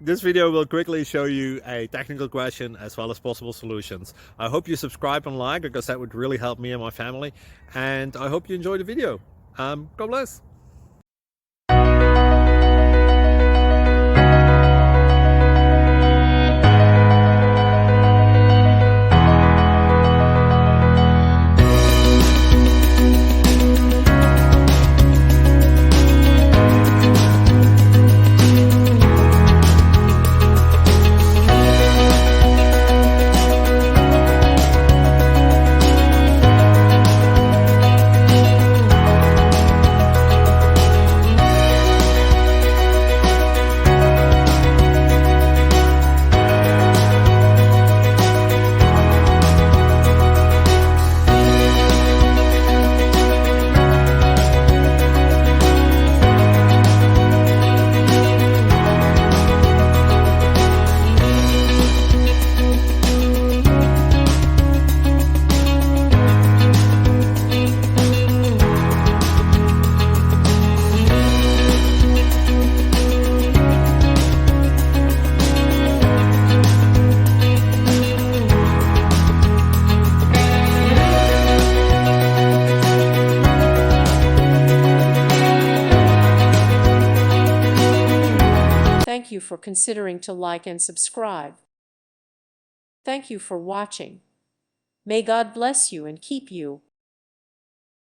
This video will quickly show you a technical question as well as possible solutions. I hope you subscribe and like, because that would really help me and my family. And I hope you enjoy the video. God bless. Thank you for considering to like and subscribe. Thank you for watching. May God bless you and keep you.